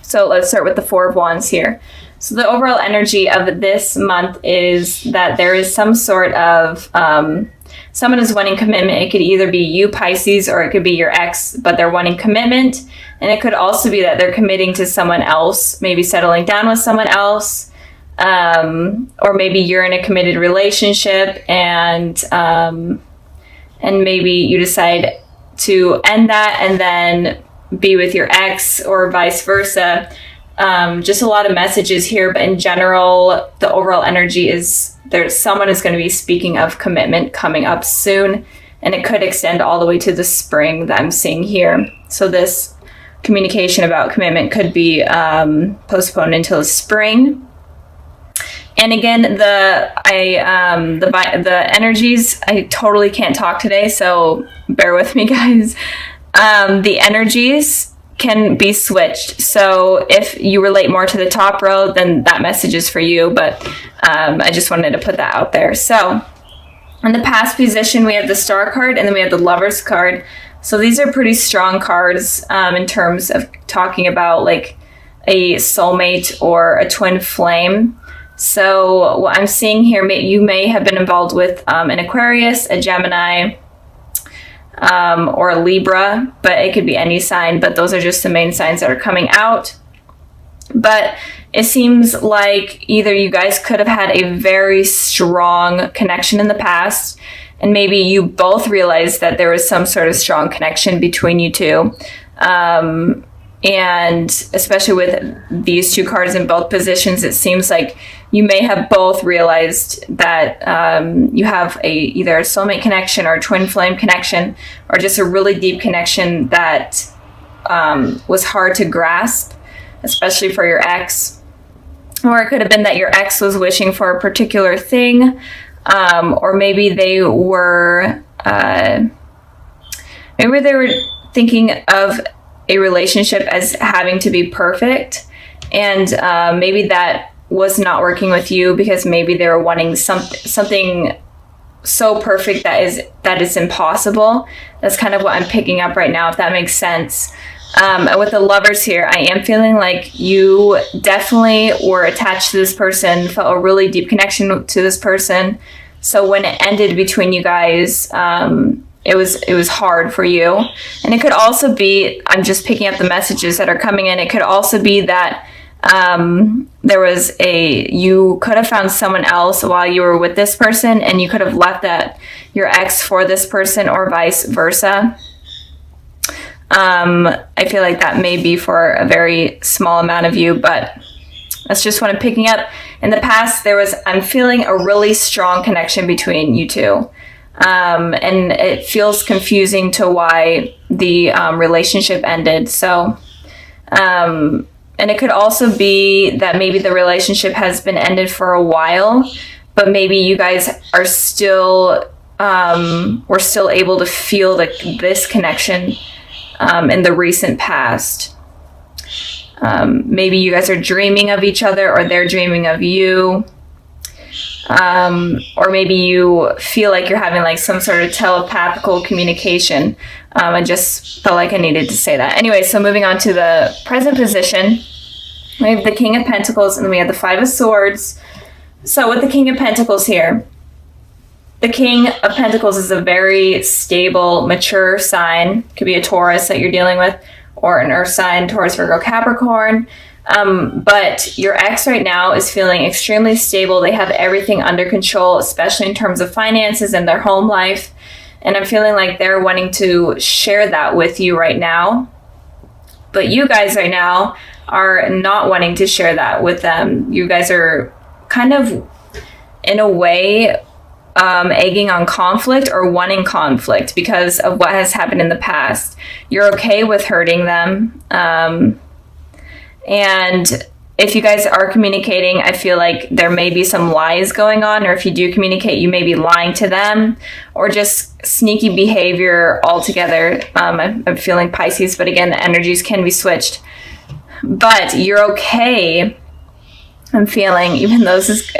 So let's start with the Four of Wands here. So the overall energy of this month is that there is some sort of, someone is wanting commitment. It could either be you, Pisces, or it could be your ex, but they're wanting commitment. And it could also be that they're committing to someone else, maybe settling down with someone else. Or maybe you're in a committed relationship and maybe you decide to end that and then be with your ex or vice versa. Just a lot of messages here, but in general, the overall energy is someone is going to be speaking of commitment coming up soon, and it could extend all the way to the spring that I'm seeing here. So this communication about commitment could be postponed until spring. And again, the energies, I totally can't talk today, so bear with me, guys. The energies can be switched. So if you relate more to the top row, then that message is for you. But I just wanted to put that out there. So in the past position, we have the Star card, and then we have the Lovers card. So these are pretty strong cards in terms of talking about like a soulmate or a twin flame. So what I'm seeing here, you may have been involved with an Aquarius, a Gemini, or a Libra, but it could be any sign, but those are just the main signs that are coming out. But it seems like either you guys could have had a very strong connection in the past, and maybe you both realized that there was some sort of strong connection between you two. And especially with these two cards in both positions, it seems like you may have both realized that you have either a soulmate connection or a twin flame connection, or just a really deep connection that was hard to grasp, especially for your ex. Or it could have been that your ex was wishing for a particular thing, or maybe they were thinking of a relationship as having to be perfect, and maybe that was not working with you because maybe they were wanting something so perfect that is impossible. That's kind of what I'm picking up right now, if that makes sense. And with the Lovers here, I am feeling like you definitely were attached to this person, felt a really deep connection to this person. So when it ended between you guys, it was hard for you. And it could also be, I'm just picking up the messages that are coming in, it could also be that you could have found someone else while you were with this person, and you could have left your ex for this person, or vice versa. I feel like that may be for a very small amount of you, but that's just what I'm picking up. In the past, I'm feeling a really strong connection between you two. And it feels confusing to why the relationship ended. So, and it could also be that maybe the relationship has been ended for a while, but maybe you guys are still, were still able to feel this connection in the recent past. Maybe you guys are dreaming of each other, or they're dreaming of you. Or maybe you feel like you're having like some sort of telepathical communication. I just felt like I needed to say that. Anyway, so moving on to the present position, we have the King of Pentacles, and then we have the Five of Swords. So with the King of Pentacles here, the King of Pentacles is a very stable, mature sign. Could be a Taurus that you're dealing with, or an Earth sign, Taurus, Virgo, Capricorn. But your ex right now is feeling extremely stable. They have everything under control, especially in terms of finances and their home life. And I'm feeling like they're wanting to share that with you right now. But you guys right now are not wanting to share that with them. You guys are kind of, in a way, egging on conflict or wanting conflict because of what has happened in the past. You're okay with hurting them. And if you guys are communicating, I feel like there may be some lies going on, or if you do communicate, you may be lying to them, or just sneaky behavior altogether. I'm feeling Pisces, but again, the energies can be switched. But you're okay, I'm feeling, even though this is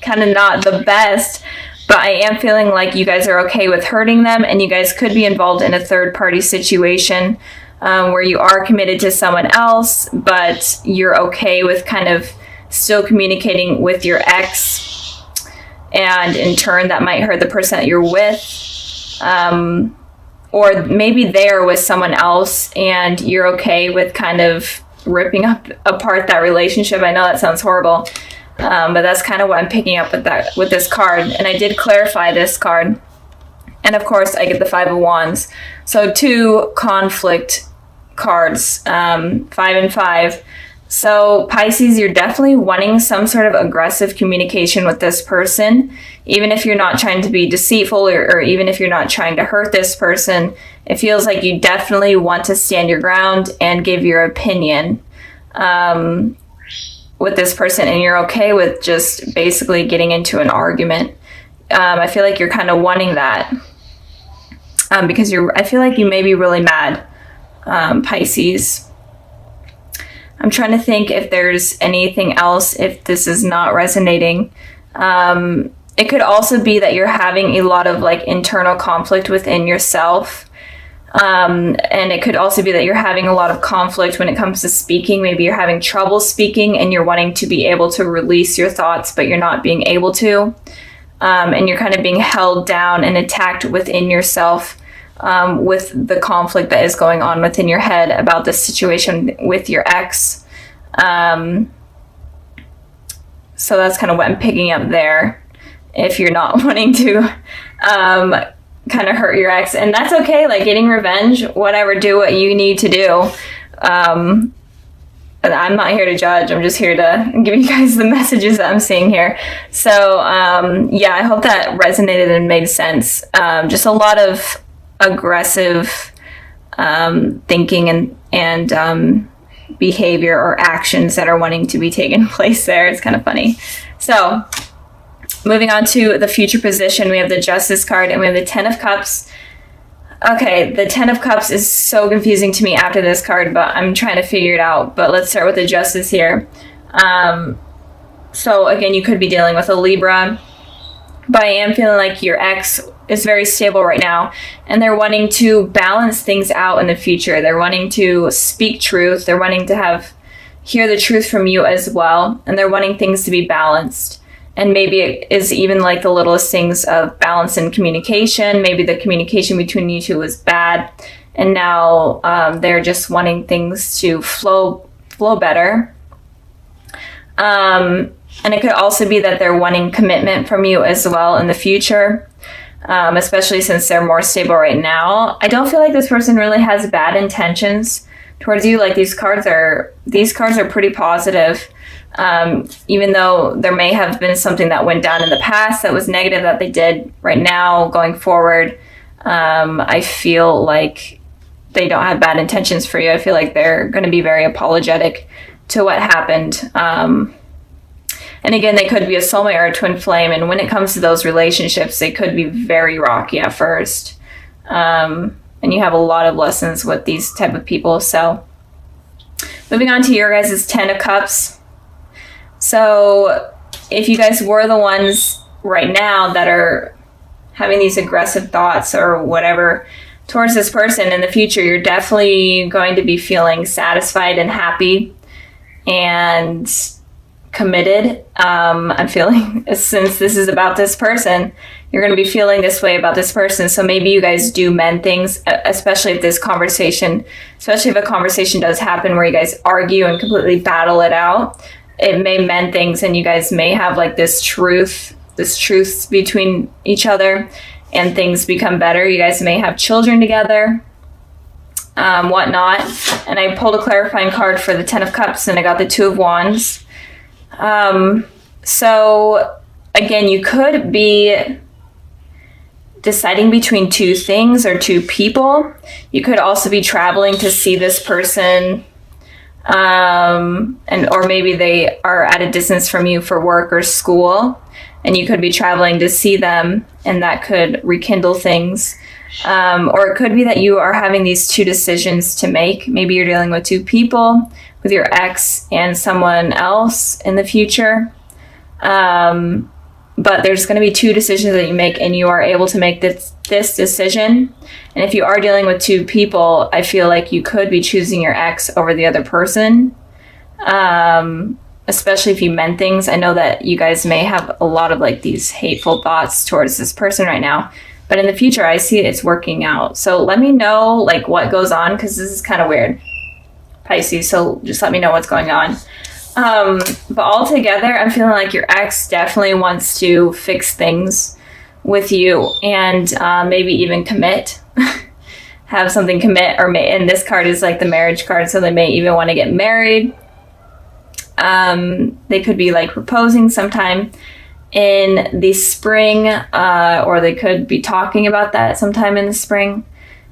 kind of not the best, but I am feeling like you guys are okay with hurting them, and you guys could be involved in a third-party situation. where you are committed to someone else, but you're okay with kind of still communicating with your ex, and in turn that might hurt the person that you're with. Or maybe they are with someone else and you're okay with kind of ripping apart that relationship. I know that sounds horrible, but that's kind of what I'm picking up with this card. And I did clarify this card. And of course, I get the Five of Wands. So 2 conflict cards, 5 and 5. So Pisces, you're definitely wanting some sort of aggressive communication with this person, even if you're not trying to be deceitful, or even if you're not trying to hurt this person. It feels like you definitely want to stand your ground and give your opinion with this person, and you're okay with just basically getting into an argument. I feel like you're kind of wanting that because I feel like you may be really mad, Pisces. I'm trying to think if there's anything else, if this is not resonating. It could also be that you're having a lot of like internal conflict within yourself. And it could also be that you're having a lot of conflict when it comes to speaking. Maybe you're having trouble speaking and you're wanting to be able to release your thoughts, but you're not being able to. And you're kind of being held down and attacked within yourself with the conflict that is going on within your head about this situation with your ex. So that's kind of what I'm picking up there. If you're not wanting to kind of hurt your ex, and that's okay, like getting revenge, whatever, do what you need to do. I'm not here to judge. I'm just here to give you guys the messages that I'm seeing here. So yeah, I hope that resonated and made sense. Just a lot of aggressive thinking and behavior or actions that are wanting to be taken place there. It's kind of funny. So moving on to the future position, we have the Justice card and we have the Ten of Cups. Okay, the Ten of Cups is so confusing to me after this card, but I'm trying to figure it out. But let's start with the Justice here. So again, you could be dealing with a Libra, but I am feeling like your ex is very stable right now, and they're wanting to balance things out in the future. They're wanting to speak truth. They're wanting to hear the truth from you as well, and they're wanting things to be balanced. And maybe it is even like the littlest things of balance in communication. Maybe the communication between you two was bad, and now they're just wanting things to flow better. And it could also be that they're wanting commitment from you as well in the future, especially since they're more stable right now. I don't feel like this person really has bad intentions towards you. Like these cards are pretty positive. Even though there may have been something that went down in the past that was negative that they did, right now going forward, I feel like they don't have bad intentions for you. I feel like they're going to be very apologetic to what happened. And again, they could be a soulmate or a twin flame. And when it comes to those relationships, they could be very rocky at first. And you have a lot of lessons with these type of people. So moving on to your guys' Ten of Cups. So if you guys were the ones right now that are having these aggressive thoughts or whatever towards this person in the future, you're definitely going to be feeling satisfied and happy and committed. I'm feeling, since this is about this person, you're going to be feeling this way about this person. So maybe you guys do mend things, especially if a conversation does happen where you guys argue and completely battle it out. It may mend things, and you guys may have like this truth between each other, and things become better. You guys may have children together, whatnot. And I pulled a clarifying card for the Ten of Cups, and I got the Two of Wands. So again, you could be deciding between two things or two people. You could also be traveling to see this person, or maybe they are at a distance from you for work or school, and you could be traveling to see them, and that could rekindle things. Or it could be that you are having these two decisions to make. Maybe you're dealing with two people, with your ex and someone else in the future. but there's going to be two decisions that you make, and you are able to make this decision. And if you are dealing with two people, I feel like you could be choosing your ex over the other person, especially if you meant things. I know that you guys may have a lot of like these hateful thoughts towards this person right now, but in the future, I see it's working out. So let me know like what goes on, because this is kind of weird, Pisces. So just let me know what's going on. But altogether, I'm feeling like your ex definitely wants to fix things with you, and maybe even commit, have something commit, and this card is like the marriage card, so they may even want to get married. They could be like proposing sometime in the spring, or they could be talking about that sometime in the spring.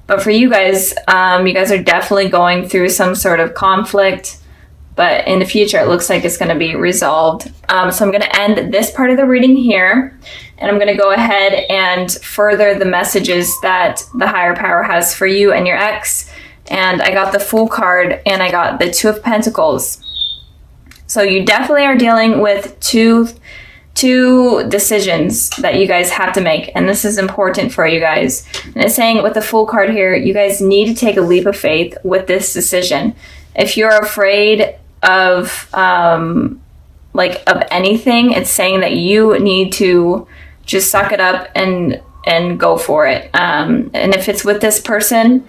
But for you guys are definitely going through some sort of conflict. But in the future, it looks like it's going to be resolved. So I'm going to end this part of the reading here. And I'm going to go ahead and further the messages that the higher power has for you and your ex. And I got the Fool card, and I got the Two of Pentacles. So you definitely are dealing with two decisions that you guys have to make. And this is important for you guys. And it's saying with the Fool card here, you guys need to take a leap of faith with this decision. If you're afraid of anything, it's saying that you need to just suck it up and go for it. And if it's with this person,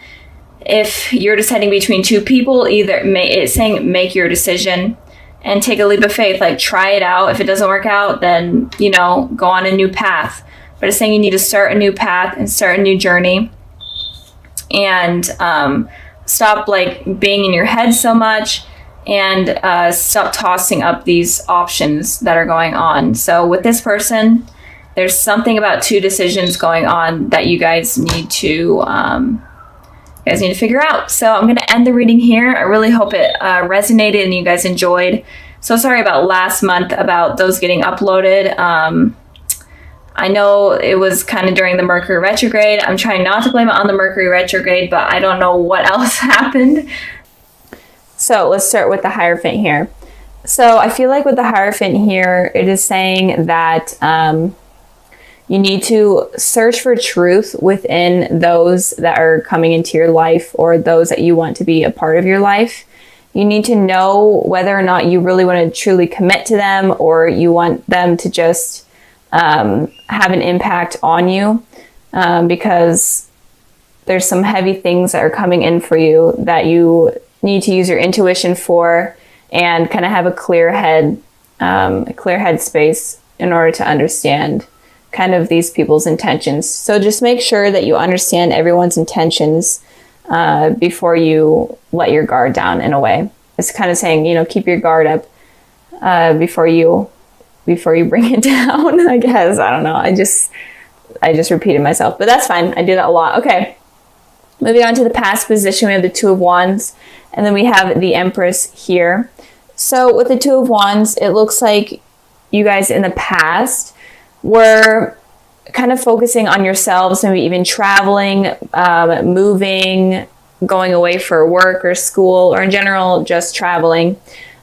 if you're deciding between two people, it's saying make your decision and take a leap of faith. Like, try it out. If it doesn't work out, then go on a new path. But it's saying you need to start a new path and start a new journey, and stop like being in your head so much, and stop tossing up these options that are going on. So with this person, there's something about two decisions going on that you guys need to figure out. So I'm going to end the reading here. I really hope it resonated and you guys enjoyed. So sorry about last month about those getting uploaded. I know it was kind of during the Mercury retrograde. I'm trying not to blame it on the Mercury retrograde, but I don't know what else happened. So let's start with the Hierophant here. So I feel like with the Hierophant here, it is saying that you need to search for truth within those that are coming into your life, or those that you want to be a part of your life. You need to know whether or not you really want to truly commit to them, or you want them to just have an impact on you, because there's some heavy things that are coming in for you that you need to use your intuition for, and kind of have a clear head space in order to understand kind of these people's intentions. So just make sure that you understand everyone's intentions before you let your guard down, in a way. It's kind of saying, keep your guard up before you bring it down, I guess. I don't know. I just repeated myself, but that's fine. I do that a lot. Okay. Moving on to the past position, we have the Two of Wands, and then we have the Empress here. So with the Two of Wands, it looks like you guys in the past were kind of focusing on yourselves, maybe even traveling, moving, going away for work or school, or in general, just traveling.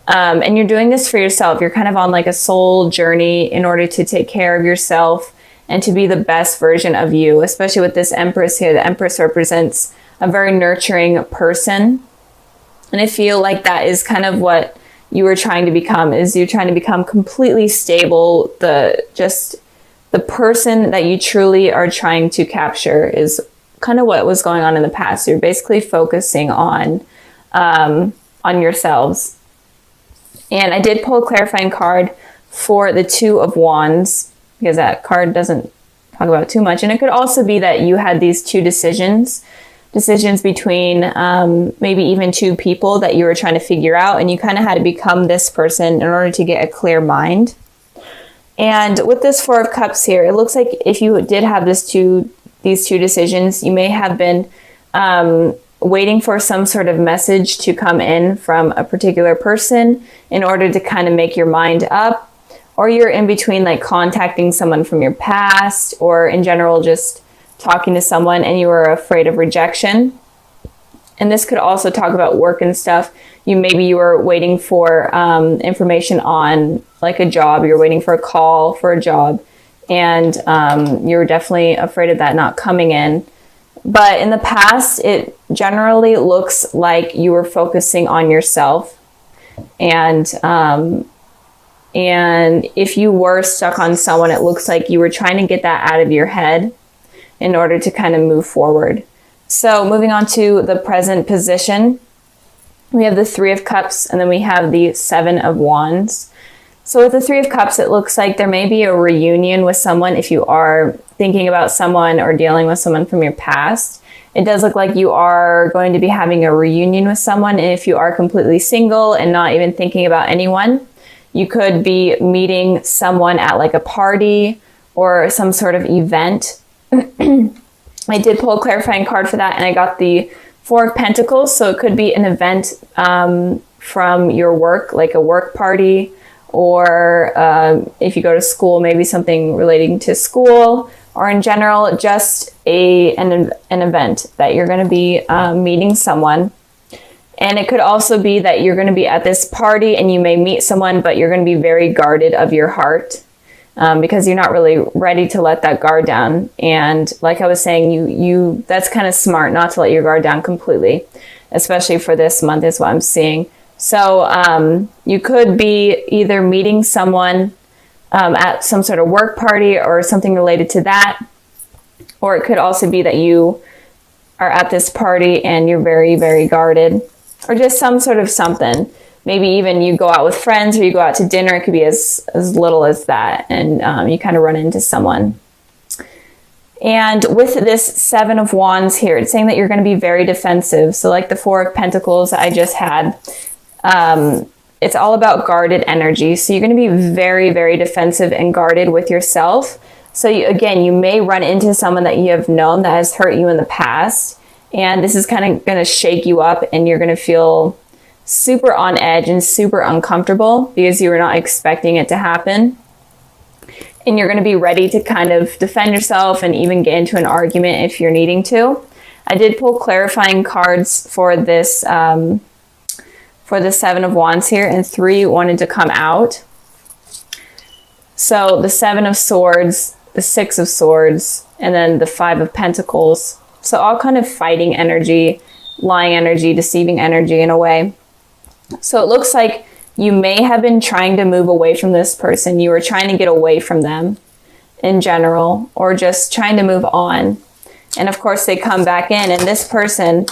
And you're doing this for yourself. You're kind of on like a soul journey in order to take care of yourself and to be the best version of you, especially with this Empress here. The Empress represents a very nurturing person. And I feel like that is kind of what you were trying to become, is you're trying to become completely stable. The person that you truly are trying to capture is kind of what was going on in the past. You're basically focusing on yourselves. And I did pull a clarifying card for the Two of Wands, because that card doesn't talk about too much. And it could also be that you had these two decisions between maybe even two people that you were trying to figure out, and you kind of had to become this person in order to get a clear mind. And with this Four of Cups here, it looks like if you did have these two decisions, you may have been waiting for some sort of message to come in from a particular person in order to kind of make your mind up. Or you're in between, like contacting someone from your past, or in general just talking to someone, and you were afraid of rejection. And this could also talk about work and stuff. Maybe you were waiting for information on like a job. You're waiting for a call for a job, and you're definitely afraid of that not coming in. But in the past, it generally looks like you were focusing on yourself. And if you were stuck on someone, it looks like you were trying to get that out of your head in order to kind of move forward. So moving on to the present position, we have the Three of Cups, and then we have the Seven of Wands. So with the Three of Cups, it looks like there may be a reunion with someone if you are thinking about someone or dealing with someone from your past. It does look like you are going to be having a reunion with someone. And if you are completely single and not even thinking about anyone, you could be meeting someone at like a party or some sort of event. I did pull a clarifying card for that, and I got the Four of Pentacles. So it could be an event from your work, like a work party, or if you go to school, maybe something relating to school, or in general, just an event that you're going to be meeting someone. And it could also be that you're going to be at this party and you may meet someone, but you're going to be very guarded of your heart because you're not really ready to let that guard down. And like I was saying, you that's kind of smart not to let your guard down completely, especially for this month is what I'm seeing. So you could be either meeting someone at some sort of work party or something related to that, or it could also be that you are at this party and you're very, very guarded, or just some sort of something. Maybe even you go out with friends or you go out to dinner. It could be as little as that, and you kind of run into someone. And with this Seven of Wands here, it's saying that you're going to be very defensive. So like the Four of Pentacles I just had, it's all about guarded energy. So you're going to be very, very defensive and guarded with yourself. So again, you may run into someone that you have known that has hurt you in the past. And this is kind of going to shake you up, and you're going to feel super on edge and super uncomfortable because you were not expecting it to happen. And you're going to be ready to kind of defend yourself and even get into an argument if you're needing to. I did pull clarifying cards for this, for the Seven of Wands here, and 3 wanted to come out. So the Seven of Swords, the Six of Swords, and then the Five of Pentacles. So all kind of fighting energy, lying energy, deceiving energy in a way. So it looks like you may have been trying to move away from this person. You were trying to get away from them in general, or just trying to move on. And of course they come back in, and this person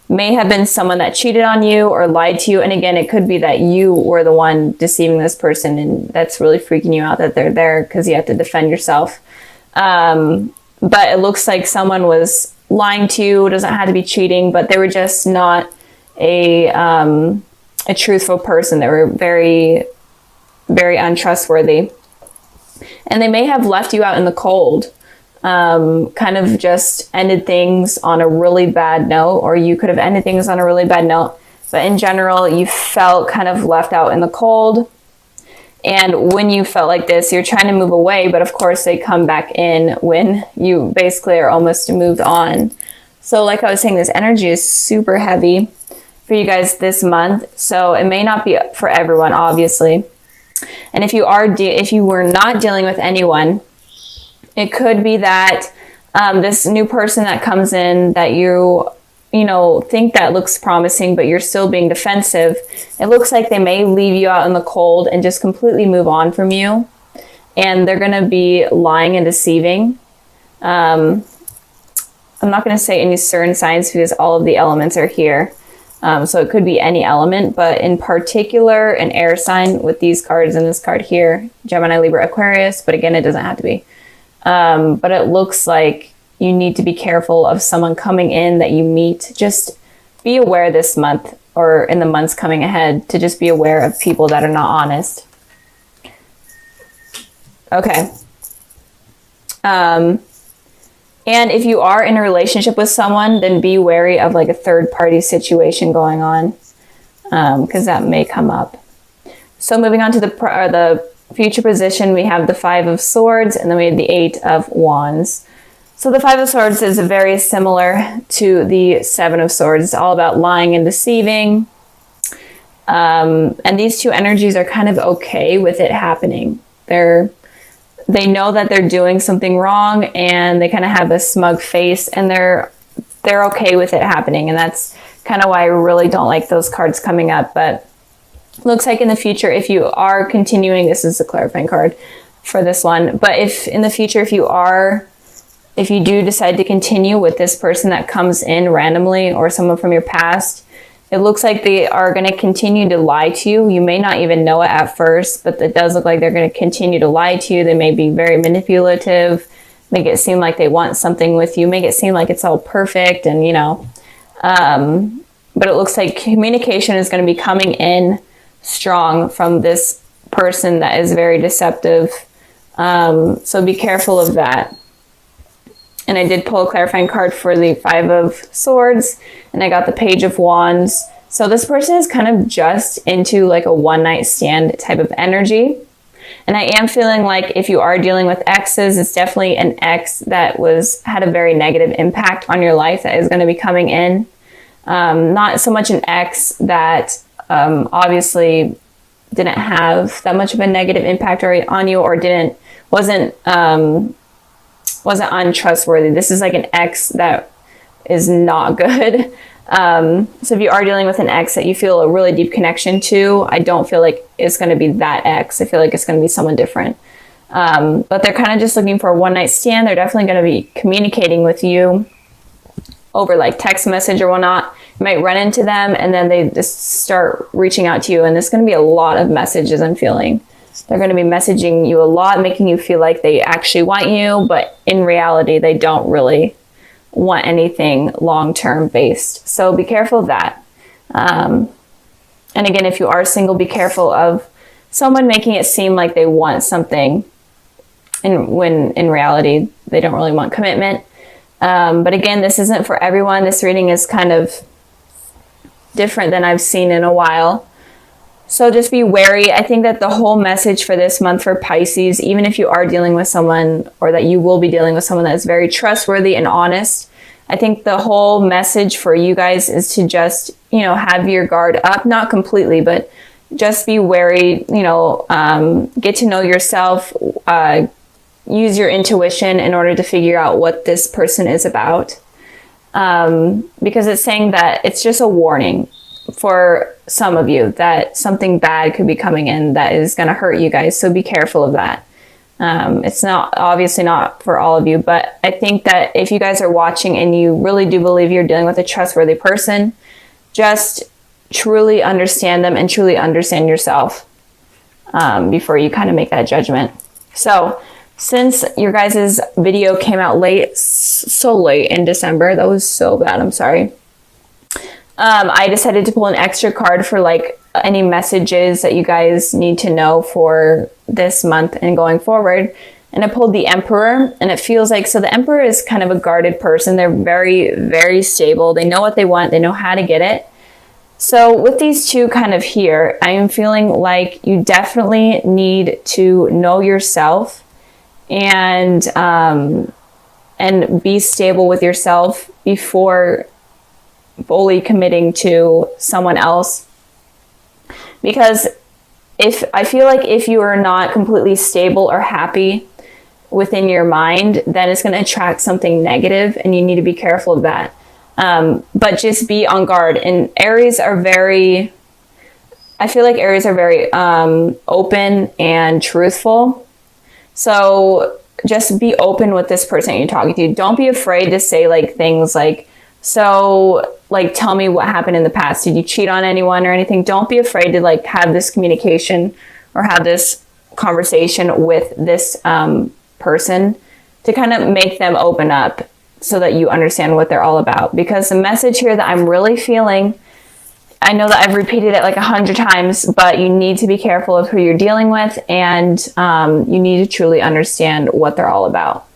may have been someone that cheated on you or lied to you. And again, it could be that you were the one deceiving this person, and that's really freaking you out that they're there because you have to defend yourself. But it looks like someone was lying to you. It doesn't have to be cheating, but they were just not a truthful person. They were very, very untrustworthy. And they may have left you out in the cold. Kind of just ended things on a really bad note, or you could have ended things on a really bad note. But in general, you felt kind of left out in the cold. And when you felt like this, you're trying to move away, but of course they come back in when you basically are almost moved on. So like I was saying, this energy is super heavy for you guys this month. So it may not be for everyone, obviously. And if you were not dealing with anyone, it could be that this new person that comes in that you think that looks promising, but you're still being defensive. It looks like they may leave you out in the cold and just completely move on from you. And they're going to be lying and deceiving. I'm not going to say any certain signs because all of the elements are here. So it could be any element, but in particular, an air sign with these cards and this card here, Gemini, Libra, Aquarius. But again, it doesn't have to be. But it looks like you need to be careful of someone coming in that you meet. Just be aware this month or in the months coming ahead to just be aware of people that are not honest. Okay. And if you are in a relationship with someone, then be wary of like a third party situation going on, because that may come up. So moving on to the future position, we have the Five of Swords, and then we have the Eight of Wands. So the Five of Swords is very similar to the Seven of Swords. It's all about lying and deceiving. And these two energies are kind of okay with it happening. They're they know that they're doing something wrong, and they kind of have a smug face, and they're okay with it happening. And that's kind of why I really don't like those cards coming up. But looks like in the future, if you are continuing, this is a clarifying card for this one, but if in the future, if you do decide to continue with this person that comes in randomly, or someone from your past, it looks like they are going to continue to lie to you. You may not even know it at first, but it does look like they're going to continue to lie to you. They may be very manipulative, make it seem like they want something with you, make it seem like it's all perfect, and but it looks like communication is going to be coming in strong from this person that is very deceptive. So be careful of that. And I did pull a clarifying card for the 5 of Swords, and I got the Page of Wands. So this person is kind of just into like a one-night stand type of energy. And I am feeling like if you are dealing with exes, it's definitely an ex that had a very negative impact on your life that is going to be coming in. Not so much an ex that obviously didn't have that much of a negative impact on you, or wasn't untrustworthy. This is like an ex that is not good. So if you are dealing with an ex that you feel a really deep connection to, I don't feel like it's going to be that ex. I feel like it's going to be someone different. But they're kind of just looking for a one-night stand. They're definitely going to be communicating with you over like text message or whatnot. You might run into them, and then they just start reaching out to you. And there's going to be a lot of messages, I'm feeling. They're going to be messaging you a lot, making you feel like they actually want you, but in reality, they don't really want anything long-term based. So be careful of that. And again, if you are single, be careful of someone making it seem like they want something, and when in reality, they don't really want commitment. But again, this isn't for everyone. This reading is kind of different than I've seen in a while. So just be wary. I think that the whole message for this month for Pisces, even if you are dealing with someone, or that you will be dealing with someone that is very trustworthy and honest, I think the whole message for you guys is to just, have your guard up, not completely, but just be wary, get to know yourself, use your intuition in order to figure out what this person is about. Because it's saying that it's just a warning for some of you that something bad could be coming in that is going to hurt you guys. So be careful of that. It's obviously not for all of you, but I think that if you guys are watching and you really do believe you're dealing with a trustworthy person, just truly understand them and truly understand yourself before you kind of make that judgment. So since your guys' video came out so late in December, that was so bad, I'm sorry. I decided to pull an extra card for like any messages that you guys need to know for this month and going forward. And I pulled the Emperor, and it feels like, so the Emperor is kind of a guarded person. They're very, very stable. They know what they want. They know how to get it. So with these two kind of here, I am feeling like you definitely need to know yourself and be stable with yourself before fully committing to someone else. Because I feel like if you are not completely stable or happy within your mind, then it's going to attract something negative, and you need to be careful of that. But just be on guard. And Aries are very, I feel like Aries are very open and truthful. So just be open with this person you're talking to. Don't be afraid to say like things like, so like, tell me what happened in the past. Did you cheat on anyone or anything? Don't be afraid to like have this communication or have this conversation with this person to kind of make them open up so that you understand what they're all about. Because the message here that I'm really feeling, I know that I've repeated it like 100 times, but you need to be careful of who you're dealing with, and you need to truly understand what they're all about.